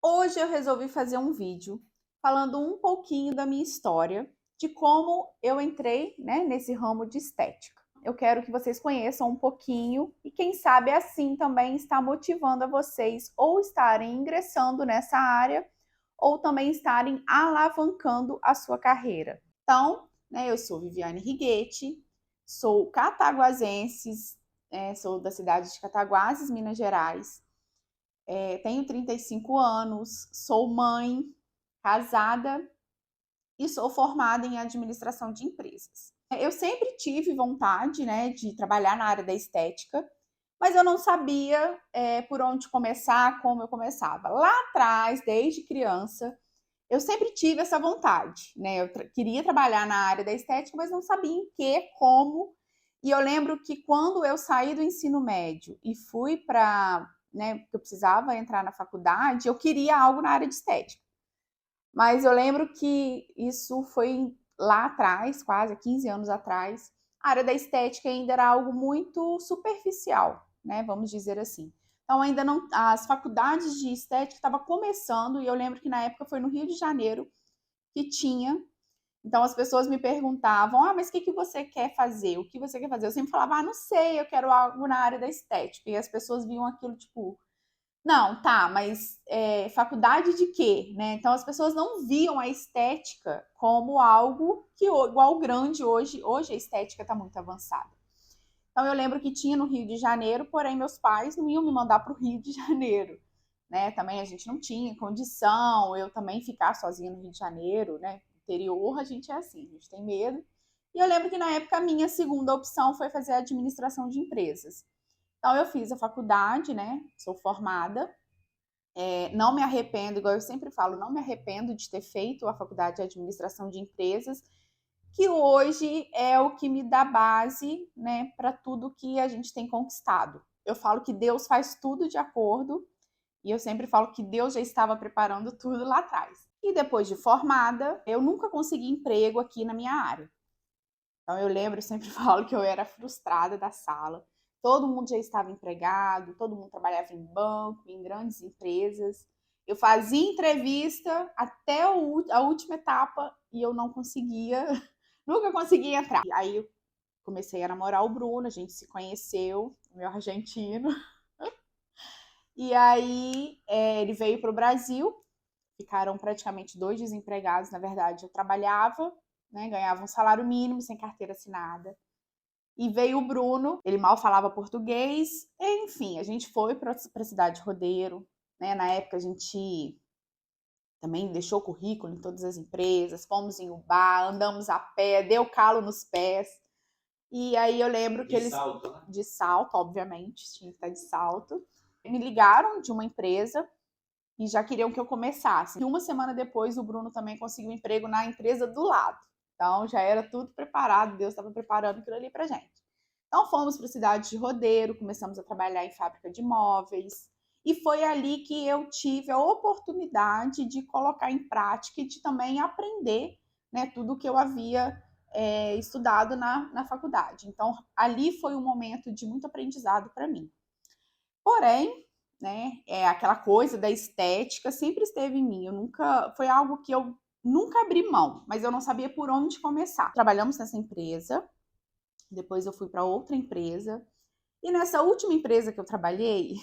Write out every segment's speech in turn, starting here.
Hoje eu resolvi fazer um vídeo falando um pouquinho da minha história, de como eu entrei, nesse ramo de estética. Eu quero que vocês conheçam um pouquinho e quem sabe assim também está motivando a vocês ou estarem ingressando nessa área ou também estarem alavancando a sua carreira. Então, eu sou Viviane Righetti, sou cataguasense, sou da cidade de Cataguases, Minas Gerais. Tenho 35 anos, sou mãe, casada e sou formada em administração de empresas. Eu sempre tive vontade, de trabalhar na área da estética, mas eu não sabia por onde começar, como eu começava. Lá atrás, desde criança, eu sempre tive essa vontade, Eu queria trabalhar na área da estética, mas não sabia em que, como. E eu lembro que quando eu saí do ensino médio e fui para, porque eu precisava entrar na faculdade, eu queria algo na área de estética. Mas eu lembro que isso foi lá atrás, quase 15 anos atrás. A área da estética ainda era algo muito superficial, Vamos dizer assim. Então ainda não, as faculdades de estética estavam começando e eu lembro que na época foi no Rio de Janeiro que tinha. Então as pessoas me perguntavam: "Ah, mas o que você quer fazer? O que você quer fazer?" Eu sempre falava: "Ah, não sei, eu quero algo na área da estética". E as pessoas viam aquilo tipo: "Não, tá, mas faculdade de quê?", Então as pessoas não viam a estética como algo que igual grande hoje. Hoje a estética está muito avançada. Então eu lembro que tinha no Rio de Janeiro, porém meus pais não iam me mandar para o Rio de Janeiro, Também a gente não tinha condição, eu também ficar sozinha no Rio de Janeiro, Interior a gente é assim, a gente tem medo. E eu lembro que na época a minha segunda opção foi fazer administração de empresas. Então eu fiz a faculdade, Sou formada. Não me arrependo, igual eu sempre falo, não me arrependo de ter feito a faculdade de administração de empresas, que hoje é o que me dá base, para tudo que a gente tem conquistado. Eu falo que Deus faz tudo de acordo, e eu sempre falo que Deus já estava preparando tudo lá atrás. E depois de formada, eu nunca consegui emprego aqui na minha área. Então eu lembro, eu sempre falo que eu era frustrada da sala. Todo mundo já estava empregado, todo mundo trabalhava em banco, em grandes empresas. Eu fazia entrevista até a última etapa e eu não conseguia, nunca conseguia entrar. Aí eu comecei a namorar o Bruno, a gente se conheceu, meu argentino. E aí ele veio para o Brasil, ficaram praticamente 2 desempregados, na verdade. Eu trabalhava, ganhava um salário mínimo, sem carteira assinada. E veio o Bruno, ele mal falava português, enfim, a gente foi para a cidade de Rodeiro, Na época a gente também deixou currículo em todas as empresas, fomos em Ubá, andamos a pé, deu calo nos pés. E aí eu lembro que eles... salto, né? De salto, obviamente, tinha que estar de salto. Me ligaram de uma empresa e já queriam que eu começasse. E uma semana depois, o Bruno também conseguiu um emprego na empresa do lado. Então já era tudo preparado, Deus estava preparando aquilo ali pra gente. Então fomos para a cidade de Rodeiro, começamos a trabalhar em fábrica de móveis. E foi ali que eu tive a oportunidade de colocar em prática e de também aprender, tudo que eu havia estudado na faculdade. Então, ali foi um momento de muito aprendizado para mim. Porém, aquela coisa da estética sempre esteve em mim. Eu nunca, foi algo que eu nunca abri mão, mas eu não sabia por onde começar. Trabalhamos nessa empresa, depois eu fui para outra empresa. E nessa última empresa que eu trabalhei,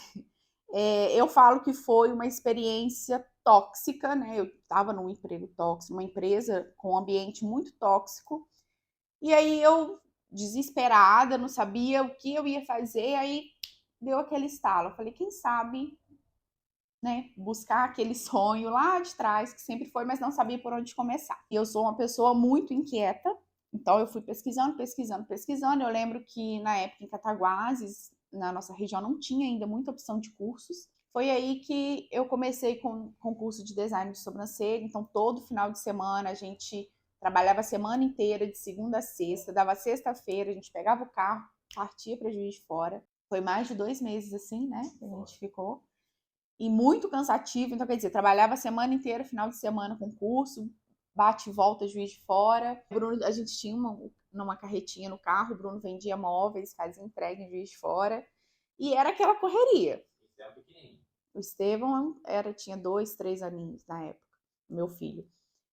eu falo que foi uma experiência tóxica, Eu estava num emprego tóxico, uma empresa com um ambiente muito tóxico. E aí eu, desesperada, não sabia o que eu ia fazer, aí deu aquele estalo. Eu falei, quem sabe, buscar aquele sonho lá de trás, que sempre foi, mas não sabia por onde começar. E eu sou uma pessoa muito inquieta, então eu fui pesquisando, pesquisando, pesquisando. Eu lembro que na época em Cataguases, na nossa região, não tinha ainda muita opção de cursos. Foi aí que eu comecei com curso de design de sobrancelha. Então todo final de semana a gente trabalhava a semana inteira, de segunda a sexta, dava sexta-feira, a gente pegava o carro, partia para Juiz de Fora. Foi mais de 2 meses assim, que a gente ficou. E muito cansativo, então quer dizer, trabalhava a semana inteira, final de semana com curso, bate e volta, Juiz de Fora. Bruno, a gente tinha uma carretinha no carro, o Bruno vendia móveis, fazia entrega em Juiz de Fora. E era aquela correria. Isso é pequenininho. O Estevão tinha 2, 3 aninhos na época, meu filho.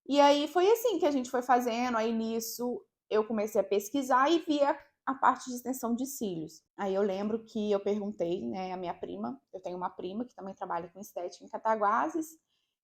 E aí foi assim que a gente foi fazendo. Aí nisso eu comecei a pesquisar e via a parte de extensão de cílios. Aí eu lembro que eu perguntei, né, a minha prima, eu tenho uma prima que também trabalha com estética em Cataguases,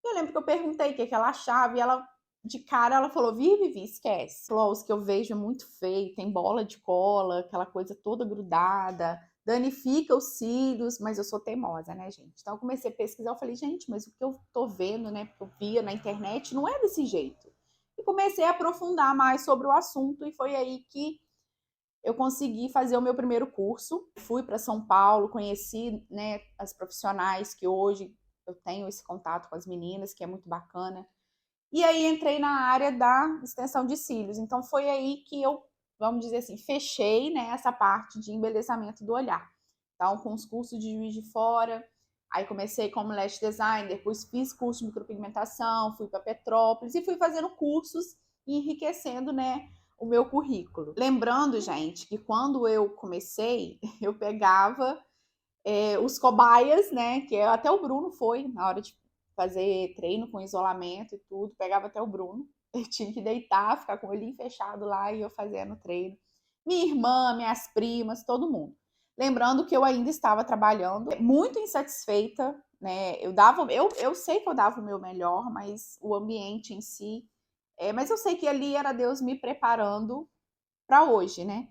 e eu lembro que eu perguntei o que ela achava, e ela, de cara, ela falou, Vivi, esquece. Falou, os que eu vejo é muito feio, tem bola de cola, aquela coisa toda grudada, danifica os cílios, mas eu sou teimosa, né, gente? Então eu comecei a pesquisar, eu falei, gente, mas o que eu tô vendo, né, porque eu via na internet, não é desse jeito. E comecei a aprofundar mais sobre o assunto, e foi aí que eu consegui fazer o meu primeiro curso. Fui para São Paulo, conheci, né, as profissionais que hoje eu tenho esse contato com as meninas, que é muito bacana. E aí entrei na área da extensão de cílios. Então foi aí que eu, vamos dizer assim, fechei, né, essa parte de embelezamento do olhar. Então, com os cursos de Juiz de Fora, aí comecei como lash designer, depois fiz curso de micropigmentação, fui para Petrópolis e fui fazendo cursos e enriquecendo, né, o meu currículo. Lembrando, gente, que quando eu comecei, eu pegava os cobaias, né, que até o Bruno foi na hora de fazer treino com isolamento e tudo, pegava até o Bruno, eu tinha que deitar, ficar com o olhinho fechado lá e eu fazendo treino. Minha irmã, minhas primas, todo mundo. Lembrando que eu ainda estava trabalhando, muito insatisfeita, né? Eu sei que eu dava o meu melhor, mas o ambiente em si, mas eu sei que ali era Deus me preparando para hoje, né?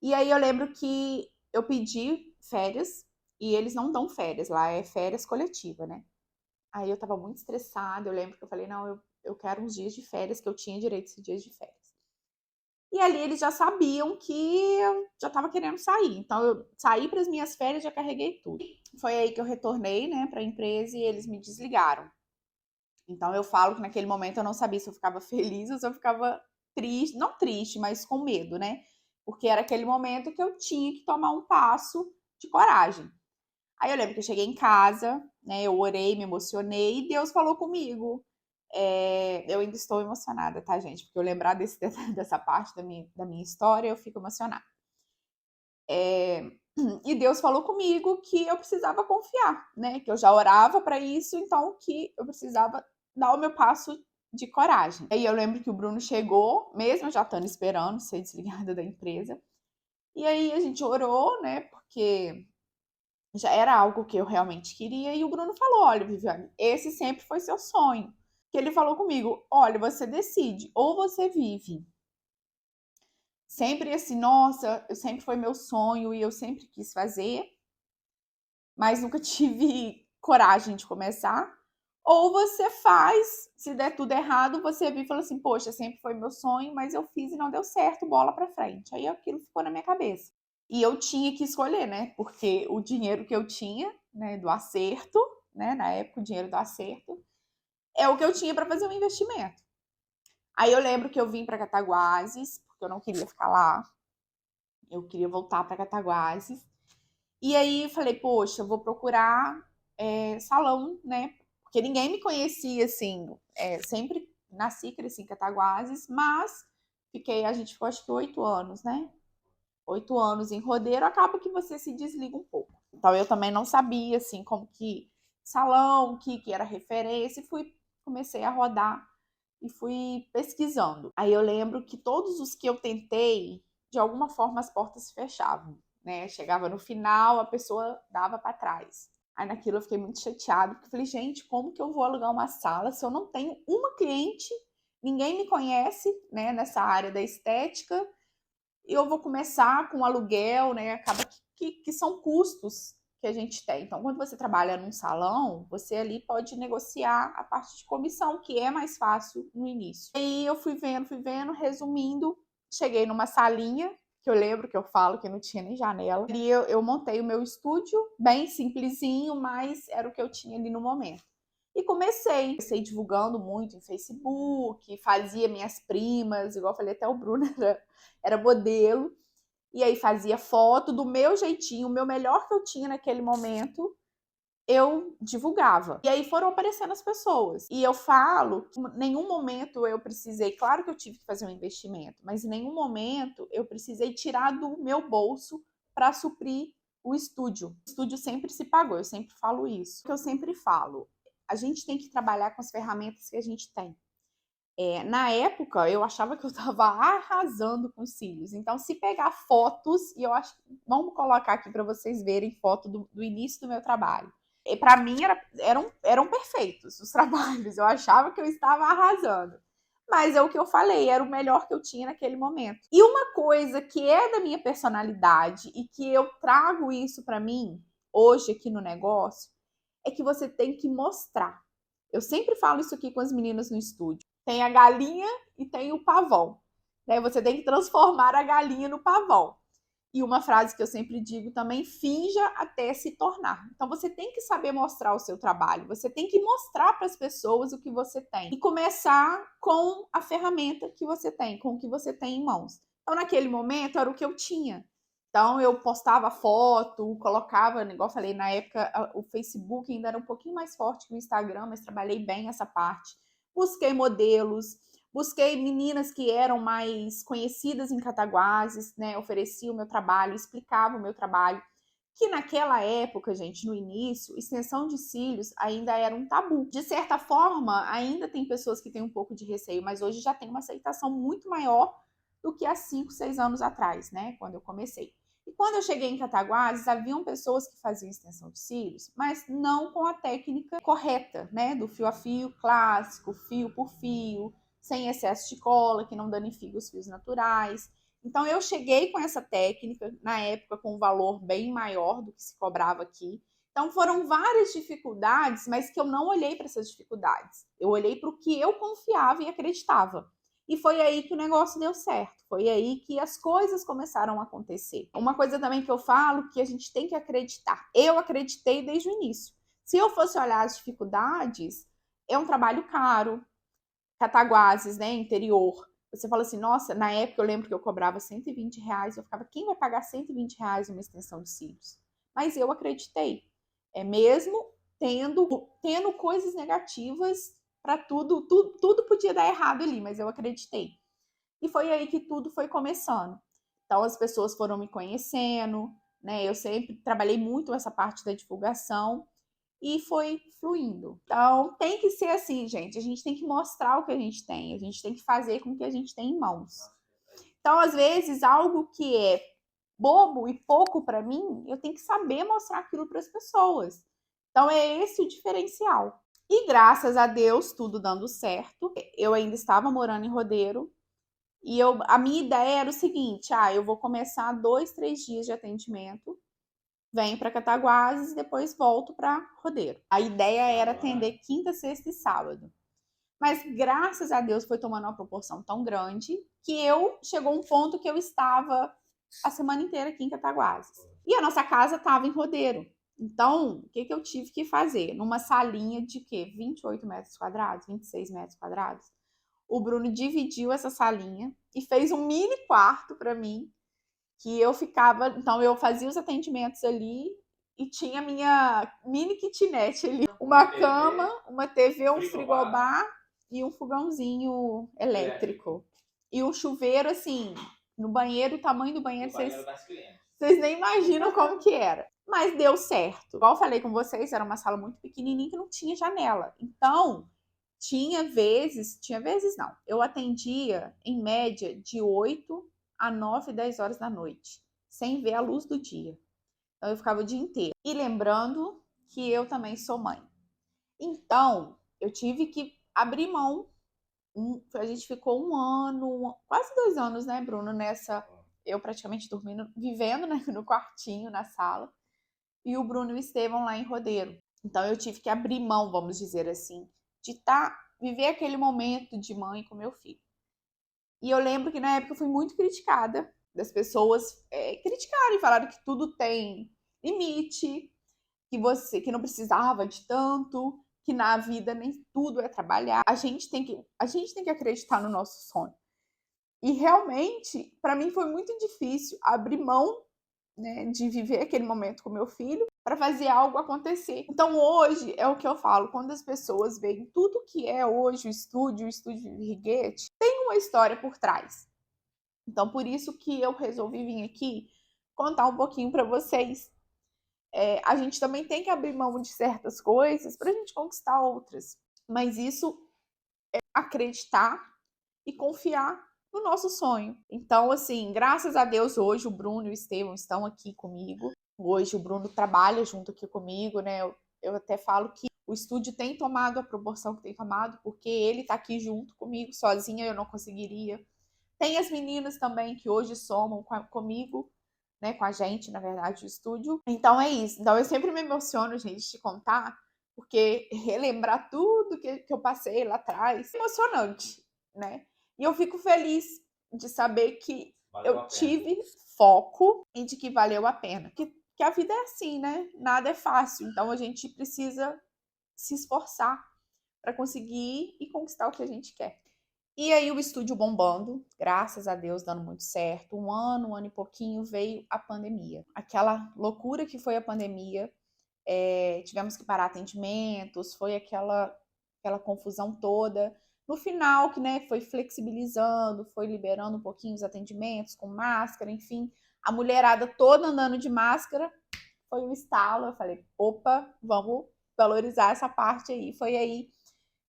E aí eu lembro que eu pedi férias e eles não dão férias lá, é férias coletiva, né? Aí eu tava muito estressada, eu lembro que eu falei, não, eu quero uns dias de férias, que eu tinha direito a esses dias de férias. E ali eles já sabiam que eu já tava querendo sair. Então eu saí para as minhas férias, já carreguei tudo. Foi aí que eu retornei, né, para a empresa e eles me desligaram. Então eu falo que naquele momento eu não sabia se eu ficava feliz ou se eu ficava triste, não triste, mas com medo, né? Porque era aquele momento que eu tinha que tomar um passo de coragem. Aí eu lembro que eu cheguei em casa, né? Eu orei, me emocionei e Deus falou comigo. Eu ainda estou emocionada, tá, gente? Porque eu lembrar dessa parte da minha história, eu fico emocionada. E Deus falou comigo que eu precisava confiar, né? Que eu já orava para isso, então que eu precisava dar o meu passo de coragem. Aí eu lembro que o Bruno chegou, mesmo já estando esperando ser desligada da empresa. E aí a gente orou, né? Porque já era algo que eu realmente queria. E o Bruno falou: olha, Viviane, esse sempre foi seu sonho. Que ele falou comigo: olha, você decide, ou você vive sempre assim, nossa, eu sempre foi meu sonho e eu sempre quis fazer, mas nunca tive coragem de começar. Ou você faz, se der tudo errado, você vive e fala assim, poxa, sempre foi meu sonho, mas eu fiz e não deu certo, bola pra frente. Aí aquilo ficou na minha cabeça. E eu tinha que escolher, né? Porque o dinheiro que eu tinha, né, do acerto, né, na época o dinheiro do acerto, é o que eu tinha para fazer um investimento. Aí eu lembro que eu vim para Cataguases, porque eu não queria ficar lá. Eu queria voltar para Cataguases. E aí falei, poxa, eu vou procurar salão, né? Porque ninguém me conhecia, assim, sempre nasci, cresci em Cataguases, mas a gente ficou acho que 8 anos, né? 8 anos em Rodeiro, acaba que você se desliga um pouco. Então eu também não sabia, assim, como que salão, que era referência, e comecei a rodar e fui pesquisando. Aí eu lembro que todos os que eu tentei, de alguma forma as portas se fechavam, né? Chegava no final, a pessoa dava para trás. Aí naquilo eu fiquei muito chateada, porque eu falei, gente, como que eu vou alugar uma sala se eu não tenho uma cliente, ninguém me conhece, né, nessa área da estética, e eu vou começar com aluguel, né? Acaba que são custos que a gente tem. Então, quando você trabalha num salão, você ali pode negociar a parte de comissão, que é mais fácil no início. E eu fui vendo, resumindo, cheguei numa salinha, que eu lembro que eu falo que não tinha nem janela. Ali eu montei o meu estúdio, bem simplesinho, mas era o que eu tinha ali no momento. E comecei divulgando muito em Facebook, fazia minhas primas, igual eu falei, até o Bruno era modelo, e aí fazia foto do meu jeitinho, o meu melhor que eu tinha naquele momento, eu divulgava. E aí foram aparecendo as pessoas. E eu falo que em nenhum momento eu precisei, claro que eu tive que fazer um investimento, mas em nenhum momento eu precisei tirar do meu bolso para suprir o estúdio. O estúdio sempre se pagou, eu sempre falo isso. O que eu sempre falo, a gente tem que trabalhar com as ferramentas que a gente tem. Na época, eu achava que eu estava arrasando com os cílios. Então, se pegar fotos, e eu acho, vamos colocar aqui para vocês verem foto do início do meu trabalho. Para mim, eram perfeitos os trabalhos. Eu achava que eu estava arrasando. Mas é o que eu falei, era o melhor que eu tinha naquele momento. E uma coisa que é da minha personalidade e que eu trago isso para mim hoje aqui no negócio é que você tem que mostrar. Eu sempre falo isso aqui com as meninas no estúdio. Tem a galinha e tem o pavão. Né? Você tem que transformar a galinha no pavão. E uma frase que eu sempre digo também, finja até se tornar. Então você tem que saber mostrar o seu trabalho, você tem que mostrar para as pessoas o que você tem. E começar com a ferramenta que você tem, com o que você tem em mãos. Então naquele momento era o que eu tinha. Então eu postava foto, colocava, igual eu falei, na época o Facebook ainda era um pouquinho mais forte que o Instagram, mas trabalhei bem essa parte. Busquei modelos, busquei meninas que eram mais conhecidas em Cataguases, né? Oferecia o meu trabalho, explicava o meu trabalho. Que naquela época, gente, no início, extensão de cílios ainda era um tabu. De certa forma, ainda tem pessoas que têm um pouco de receio, mas hoje já tem uma aceitação muito maior do que há 5, 6 anos atrás, né? Quando eu comecei. E quando eu cheguei em Cataguases, haviam pessoas que faziam extensão de cílios, mas não com a técnica correta, né? Do fio a fio clássico, fio por fio, sem excesso de cola, que não danifica os fios naturais. Então, eu cheguei com essa técnica, na época, com um valor bem maior do que se cobrava aqui. Então, foram várias dificuldades, mas que eu não olhei para essas dificuldades. Eu olhei para o que eu confiava e acreditava. E foi aí que o negócio deu certo. Foi aí que as coisas começaram a acontecer. Uma coisa também que eu falo que a gente tem que acreditar. Eu acreditei desde o início. Se eu fosse olhar as dificuldades, é um trabalho caro. Cataguases, né, interior. Você fala assim, nossa, na época eu lembro que eu cobrava R$ 120, eu ficava, quem vai pagar R$ 120 uma extensão de cílios? Mas eu acreditei. Mesmo tendo coisas negativas para tudo podia dar errado ali, mas eu acreditei. E foi aí que tudo foi começando. Então as pessoas foram me conhecendo, né? Eu sempre trabalhei muito essa parte da divulgação e foi fluindo. Então, tem que ser assim, gente. A gente tem que mostrar o que a gente tem que fazer com o que a gente tem em mãos. Então, às vezes, algo que é bobo e pouco para mim, eu tenho que saber mostrar aquilo para as pessoas. Então, é esse o diferencial. E graças a Deus, tudo dando certo. Eu ainda estava morando em Rodeiro. E a minha ideia era o seguinte: eu vou começar 2, 3 dias de atendimento, venho para Cataguases e depois volto para Rodeiro. A ideia era atender quinta, sexta e sábado. Mas graças a Deus foi tomando uma proporção tão grande que chegou um ponto que eu estava a semana inteira aqui em Cataguases. E a nossa casa estava em Rodeiro. Então, o que eu tive que fazer? Numa salinha de quê? 28 metros quadrados, 26 metros quadrados. O Bruno dividiu essa salinha e fez um mini quarto para mim, que eu ficava, então eu fazia os atendimentos ali e tinha minha mini kitnet ali, uma cama, uma TV, um frigobar e um fogãozinho elétrico. E um chuveiro assim, no banheiro, o tamanho do banheiro, vocês nem imaginam como que era. Mas deu certo. Igual eu falei com vocês, era uma sala muito pequenininha que não tinha janela. Então, tinha vezes não. Eu atendia em média de 8 a 9, 10 horas da noite, sem ver a luz do dia. Então eu ficava o dia inteiro. E lembrando que eu também sou mãe. Então, eu tive que abrir mão. A gente ficou 1 ano, quase 2 anos, né, Bruno, nessa. Eu praticamente dormindo, vivendo, né, no quartinho, na sala. E o Bruno e o Estevão lá em Rodeiro. Então eu tive que abrir mão, vamos dizer assim, de viver aquele momento de mãe com meu filho. E eu lembro que na época eu fui muito criticada, das pessoas criticarem, falaram que tudo tem limite, que não precisava de tanto, que na vida nem tudo é trabalhar. A gente tem que acreditar no nosso sonho. E realmente, para mim foi muito difícil abrir mão, né, de viver aquele momento com meu filho para fazer algo acontecer. Então hoje é o que eu falo, quando as pessoas veem tudo que é hoje o estúdio Virguete, tem uma história por trás. Então por isso que eu resolvi vir aqui contar um pouquinho para vocês a gente também tem que abrir mão de certas coisas para a gente conquistar outras. Mas isso é acreditar e confiar no nosso sonho. Então, assim, graças a Deus, hoje o Bruno e o Estevão estão aqui comigo. Hoje o Bruno trabalha junto aqui comigo, né? Eu até falo que o estúdio tem tomado a proporção que tem tomado, porque ele está aqui junto comigo, sozinha eu não conseguiria. Tem as meninas também que hoje somam comigo, né? Com a gente, na verdade, o estúdio. Então é isso. Então eu sempre me emociono, gente, de contar, porque relembrar tudo que eu passei lá atrás é emocionante, né? E eu fico feliz de saber que eu tive foco e de que valeu a pena. Que a vida é assim, né? Nada é fácil. Então a gente precisa se esforçar para conseguir e conquistar o que a gente quer. E aí o estúdio bombando, graças a Deus dando muito certo. Um ano e pouquinho veio a pandemia. Aquela loucura que foi a pandemia. Tivemos que parar atendimentos, foi aquela confusão toda. No final, que né, foi flexibilizando, foi liberando um pouquinho os atendimentos com máscara, enfim. A mulherada toda andando de máscara, foi um estalo. Eu falei, opa, vamos valorizar essa parte aí. Foi aí,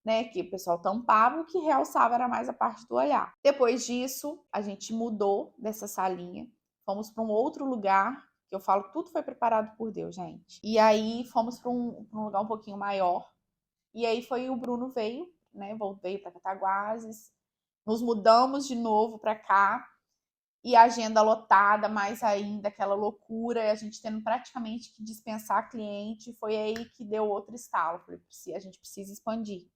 né, que o pessoal tampava, o que realçava era mais a parte do olhar. Depois disso, a gente mudou dessa salinha, fomos para um outro lugar, que eu falo, tudo foi preparado por Deus, gente. E aí fomos para um lugar um pouquinho maior. E aí foi o Bruno veio, né, veio para Cataguases, nos mudamos de novo para cá, e a agenda lotada, mais ainda aquela loucura, a gente tendo praticamente que dispensar cliente, foi aí que deu outro estalo. Falei, a gente precisa expandir.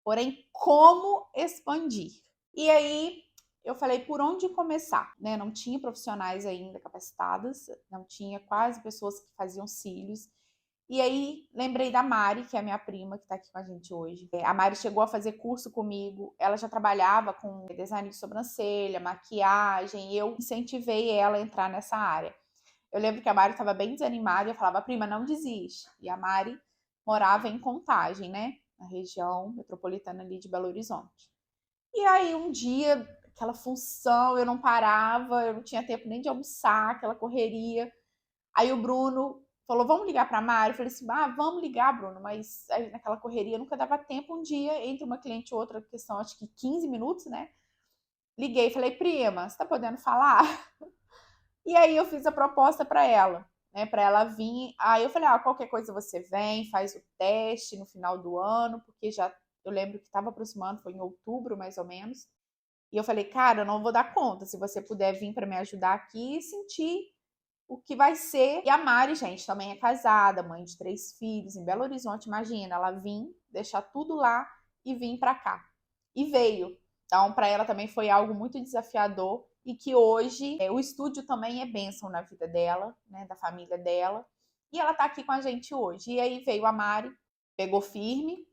Porém, como expandir? E aí eu falei, por onde começar? Né? Não tinha profissionais ainda capacitadas, não tinha quase pessoas que faziam cílios. E aí lembrei da Mari, que é a minha prima, que está aqui com a gente hoje. A Mari chegou a fazer curso comigo, ela já trabalhava com design de sobrancelha, maquiagem, e eu incentivei ela a entrar nessa área. Eu lembro que a Mari estava bem desanimada e eu falava, prima, não desiste. E a Mari morava em Contagem, né? Na região metropolitana ali de Belo Horizonte. E aí um dia, aquela função, eu não parava, eu não tinha tempo nem de almoçar, aquela correria. Aí o Bruno falou, vamos ligar para a Mari? Eu falei assim, vamos ligar, Bruno, mas aí naquela correria nunca dava tempo. Um dia, entre uma cliente e outra, questão acho que 15 minutos, né? Liguei e falei, prima, você tá podendo falar? E aí eu fiz a proposta para ela, né? Para ela vir. Aí eu falei, qualquer coisa você vem, faz o teste no final do ano, porque já eu lembro que estava aproximando, foi em outubro mais ou menos. E eu falei, cara, eu não vou dar conta. Se você puder vir para me ajudar aqui e sentir o que vai ser. E a Mari, gente, também é casada, mãe de 3 filhos, em Belo Horizonte. Imagina, ela vir, deixar tudo lá e vir para cá. E veio. Então, para ela também foi algo muito desafiador e que hoje o estúdio também é bênção na vida dela, né, da família dela. E ela está aqui com a gente hoje. E aí veio a Mari, pegou firme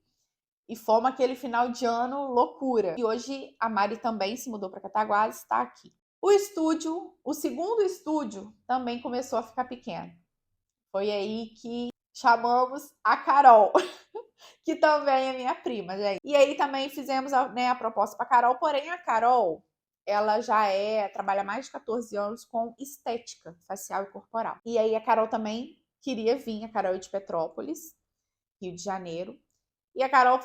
e fomos aquele final de ano loucura. E hoje a Mari também se mudou para Cataguases, está aqui. O estúdio, o segundo estúdio, também começou a ficar pequeno. Foi aí que chamamos a Carol, que também é minha prima, gente. E aí também fizemos a proposta para a Carol, porém a Carol, ela já trabalha mais de 14 anos com estética facial e corporal. E aí a Carol também queria vir, a Carol é de Petrópolis, Rio de Janeiro. E a Carol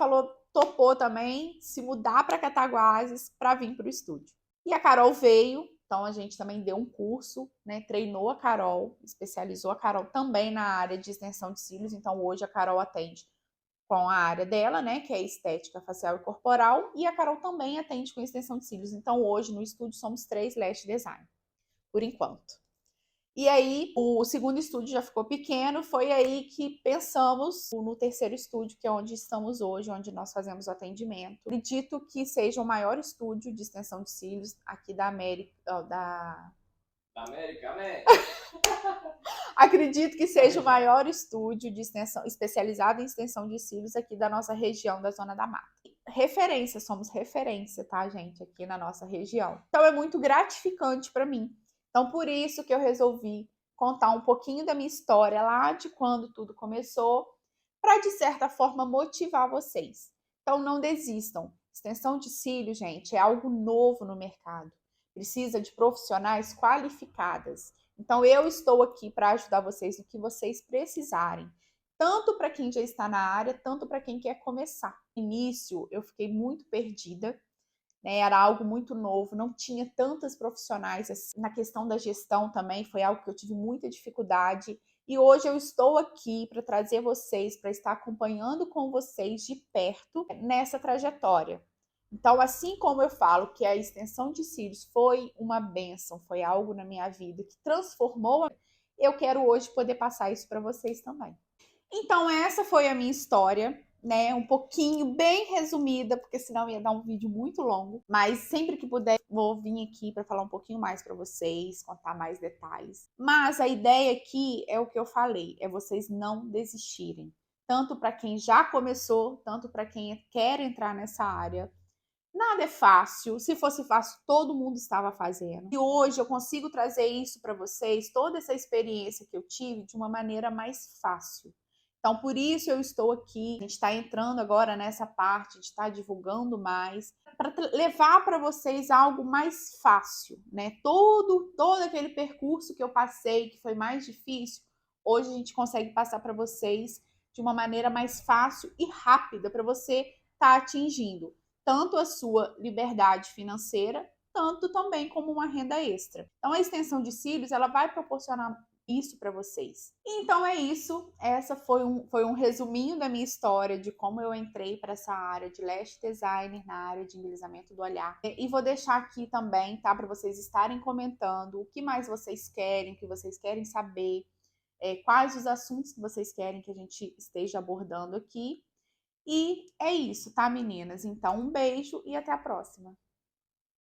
topou também se mudar para Cataguases para vir para o estúdio. E a Carol veio, então a gente também deu um curso, né? Treinou a Carol, especializou a Carol também na área de extensão de cílios. Então hoje a Carol atende com a área dela, né? Que é estética facial e corporal. E a Carol também atende com extensão de cílios. Então hoje no estúdio somos 3 lash design, por enquanto. E aí, o segundo estúdio já ficou pequeno, foi aí que pensamos no terceiro estúdio, que é onde estamos hoje, onde nós fazemos o atendimento. Acredito que seja o maior estúdio de extensão de cílios aqui da América, América. Acredito que seja o maior estúdio de extensão, especializado em extensão de cílios aqui da nossa região, da Zona da Mata. Referência, somos referência, tá, gente, aqui na nossa região. Então é muito gratificante para mim. Então, por isso que eu resolvi contar um pouquinho da minha história lá de quando tudo começou, para, de certa forma, motivar vocês. Então, não desistam. Extensão de cílios, gente, é algo novo no mercado. Precisa de profissionais qualificadas. Então, eu estou aqui para ajudar vocês no que vocês precisarem. Tanto para quem já está na área, tanto para quem quer começar. No início, eu fiquei muito perdida, né? Era algo muito novo, não tinha tantas profissionais assim. Na questão da gestão também, foi algo que eu tive muita dificuldade. E hoje eu estou aqui para trazer vocês, para estar acompanhando com vocês de perto nessa trajetória. Então, assim como eu falo que a extensão de cílios foi uma bênção, foi algo na minha vida que transformou, eu quero hoje poder passar isso para vocês também. Então, essa foi a minha história, né? Um pouquinho, bem resumida, porque senão ia dar um vídeo muito longo. Mas sempre que puder, vou vir aqui para falar um pouquinho mais para vocês, contar mais detalhes. Mas a ideia aqui é o que eu falei: é vocês não desistirem. Tanto para quem já começou, tanto para quem quer entrar nessa área. Nada é fácil. Se fosse fácil, todo mundo estava fazendo. E hoje eu consigo trazer isso para vocês, toda essa experiência que eu tive, de uma maneira mais fácil. Então, por isso eu estou aqui. A gente está entrando agora nessa parte de estar divulgando mais, para levar para vocês algo mais fácil, né? Todo aquele percurso que eu passei, que foi mais difícil, hoje a gente consegue passar para vocês de uma maneira mais fácil e rápida para você estar atingindo tanto a sua liberdade financeira, tanto também como uma renda extra. Então, a extensão de cílios, ela vai proporcionar isso para vocês. Então é isso, essa foi um resuminho da minha história de como eu entrei para essa área de lash designer, na área de embelezamento do olhar. E vou deixar aqui também, tá, para vocês estarem comentando o que mais vocês querem, o que vocês querem saber, quais os assuntos que vocês querem que a gente esteja abordando aqui. E é isso, tá, meninas? Então, um beijo e até a próxima.